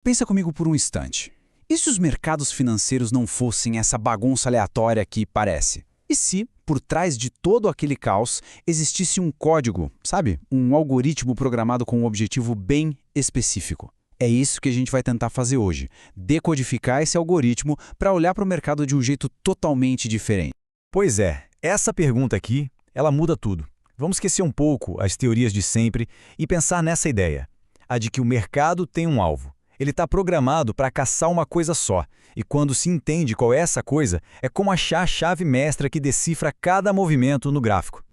Pensa comigo por um instante. E se os mercados financeiros não fossem essa bagunça aleatória que parece? E se, por trás de todo aquele caos, existisse um código, sabe? Um algoritmo programado com um objetivo bem específico. É isso que a gente vai tentar fazer hoje. Decodificar esse algoritmo para olhar para o mercado de um jeito totalmente diferente. Pois é, essa pergunta aqui, ela muda tudo. Vamos esquecer um pouco as teorias de sempre e pensar nessa ideia, a de que o mercado tem um alvo. Ele está programado para caçar uma coisa só, e quando se entende qual é essa coisa, é como achar a chave mestra que decifra cada movimento no gráfico.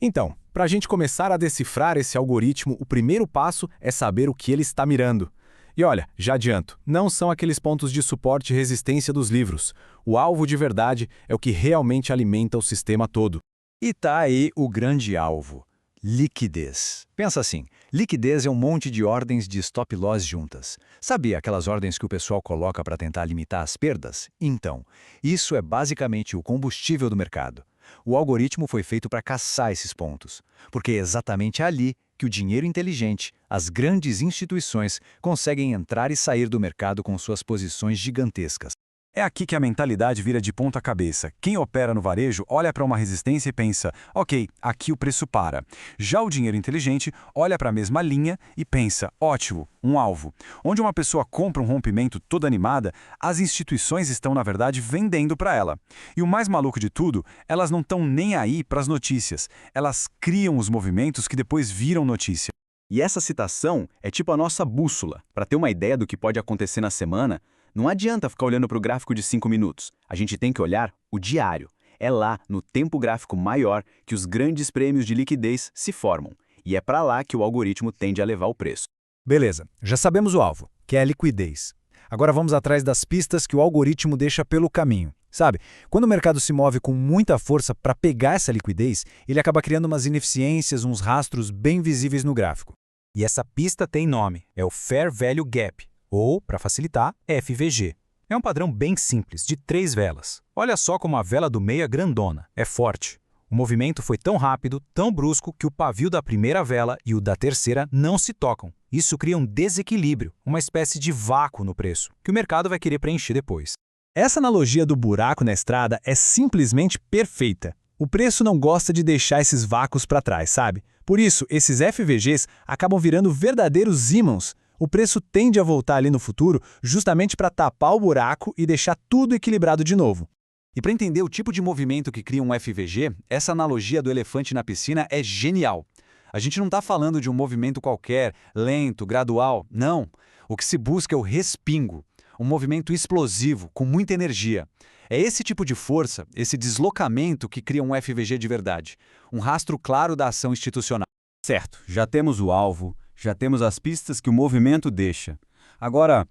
Então, para a gente começar a decifrar esse algoritmo, o primeiro passo é saber o que ele está mirando. E olha, já adianto, não são aqueles pontos de suporte e resistência dos livros. O alvo de verdade é o que realmente alimenta o sistema todo. E tá aí o grande alvo: liquidez. Pensa assim, liquidez é um monte de ordens de stop loss juntas. Sabia aquelas ordens que o pessoal coloca para tentar limitar as perdas? Então, isso é basicamente o combustível do mercado. O algoritmo foi feito para caçar esses pontos, porque é exatamente ali que o dinheiro inteligente, as grandes instituições, conseguem entrar e sair do mercado com suas posições gigantescas. É aqui que a mentalidade vira de ponta cabeça. Quem opera no varejo olha para uma resistência e pensa, ok, aqui o preço para. Já o dinheiro inteligente olha para a mesma linha e pensa, ótimo, um alvo. Onde uma pessoa compra um rompimento toda animada, as instituições estão, na verdade, vendendo para ela. E o mais maluco de tudo, elas não estão nem aí para as notícias. Elas criam os movimentos que depois viram notícia. E essa citação é tipo a nossa bússola. Para ter uma ideia do que pode acontecer na semana, não adianta ficar olhando para o gráfico de 5 minutos. A gente tem que olhar o diário. É lá, no tempo gráfico maior, que os grandes prêmios de liquidez se formam. E é para lá que o algoritmo tende a levar o preço. Beleza, já sabemos o alvo, que é a liquidez. Agora vamos atrás das pistas que o algoritmo deixa pelo caminho. Sabe, quando o mercado se move com muita força para pegar essa liquidez, ele acaba criando umas ineficiências, uns rastros bem visíveis no gráfico. E essa pista tem nome, é o Fair Value Gap, ou, para facilitar, FVG. É um padrão bem simples, de 3 velas. Olha só como a vela do meio é grandona, é forte. O movimento foi tão rápido, tão brusco, que o pavio da primeira vela e o da terceira não se tocam. Isso cria um desequilíbrio, uma espécie de vácuo no preço, que o mercado vai querer preencher depois. Essa analogia do buraco na estrada é simplesmente perfeita. O preço não gosta de deixar esses vácuos para trás, sabe? Por isso, esses FVGs acabam virando verdadeiros ímãos. O preço tende a voltar ali no futuro justamente para tapar o buraco e deixar tudo equilibrado de novo. E para entender o tipo de movimento que cria um FVG, essa analogia do elefante na piscina é genial. A gente não está falando de um movimento qualquer, lento, gradual, não. O que se busca é o respingo, um movimento explosivo, com muita energia. É esse tipo de força, esse deslocamento que cria um FVG de verdade, um rastro claro da ação institucional. Certo, já temos o alvo, já temos as pistas que o movimento deixa. Agora,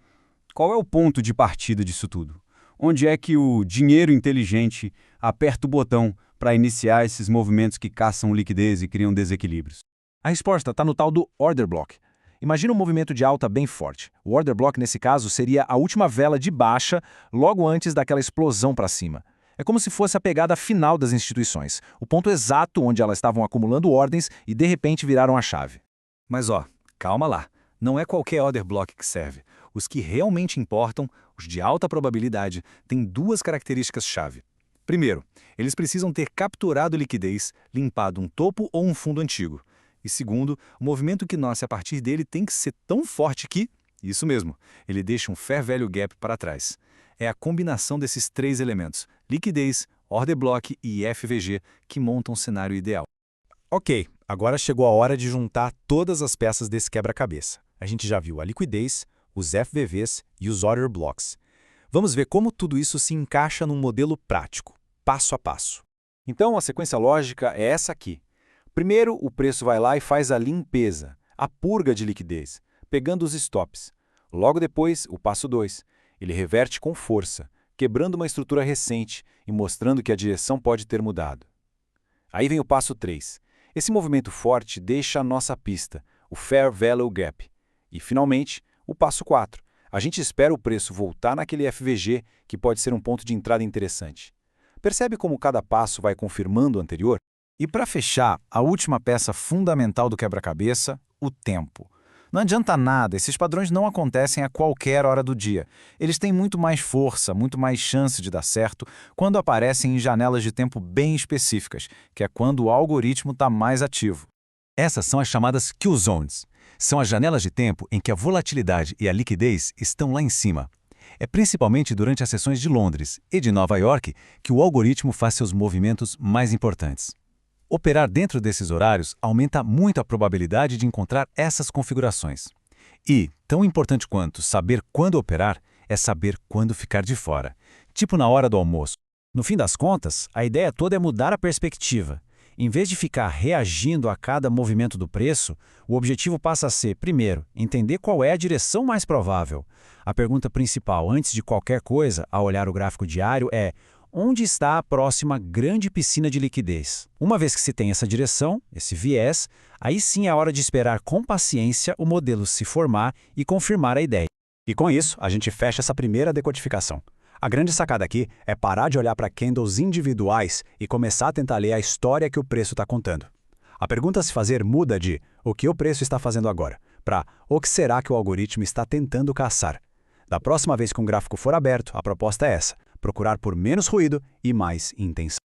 qual é o ponto de partida disso tudo? Onde é que o dinheiro inteligente aperta o botão para iniciar esses movimentos que caçam liquidez e criam desequilíbrios? A resposta está no tal do order block. Imagina um movimento de alta bem forte. O order block, nesse caso, seria a última vela de baixa, logo antes daquela explosão para cima. É como se fosse a pegada final das instituições, o ponto exato onde elas estavam acumulando ordens e de repente viraram a chave. Mas calma lá, não é qualquer order block que serve. Os que realmente importam, os de alta probabilidade, têm 2 características-chave. Primeiro, eles precisam ter capturado liquidez, limpado um topo ou um fundo antigo. E segundo, o movimento que nasce a partir dele tem que ser tão forte que, isso mesmo, ele deixa um Fair Value Gap para trás. É a combinação desses 3 elementos, liquidez, order block e FVG, que montam um cenário ideal. Ok, agora chegou a hora de juntar todas as peças desse quebra-cabeça. A gente já viu a liquidez, os FVVs e os order blocks. Vamos ver como tudo isso se encaixa num modelo prático, passo a passo. Então, a sequência lógica é essa aqui. Primeiro, o preço vai lá e faz a limpeza, a purga de liquidez, pegando os stops. Logo depois, o passo 2. Ele reverte com força, quebrando uma estrutura recente e mostrando que a direção pode ter mudado. Aí vem o passo 3. Esse movimento forte deixa a nossa pista, o Fair Value Gap. E, finalmente, o passo 4. A gente espera o preço voltar naquele FVG, que pode ser um ponto de entrada interessante. Percebe como cada passo vai confirmando o anterior? E para fechar, a última peça fundamental do quebra-cabeça, o tempo. Não adianta nada, esses padrões não acontecem a qualquer hora do dia. Eles têm muito mais força, muito mais chance de dar certo quando aparecem em janelas de tempo bem específicas, que é quando o algoritmo está mais ativo. Essas são as chamadas Kill Zones. São as janelas de tempo em que a volatilidade e a liquidez estão lá em cima. É principalmente durante as sessões de Londres e de Nova York que o algoritmo faz seus movimentos mais importantes. Operar dentro desses horários aumenta muito a probabilidade de encontrar essas configurações. E, tão importante quanto saber quando operar, é saber quando ficar de fora, tipo na hora do almoço. No fim das contas, a ideia toda é mudar a perspectiva. Em vez de ficar reagindo a cada movimento do preço, o objetivo passa a ser, primeiro, entender qual é a direção mais provável. A pergunta principal, antes de qualquer coisa, ao olhar o gráfico diário, é: onde está a próxima grande piscina de liquidez? Uma vez que se tem essa direção, esse viés, aí sim é hora de esperar com paciência o modelo se formar e confirmar a ideia. E com isso, a gente fecha essa primeira decodificação. A grande sacada aqui é parar de olhar para candles individuais e começar a tentar ler a história que o preço está contando. A pergunta a se fazer muda de o que o preço está fazendo agora, para o que será que o algoritmo está tentando caçar. Da próxima vez que um gráfico for aberto, a proposta é essa: procurar por menos ruído e mais intenção.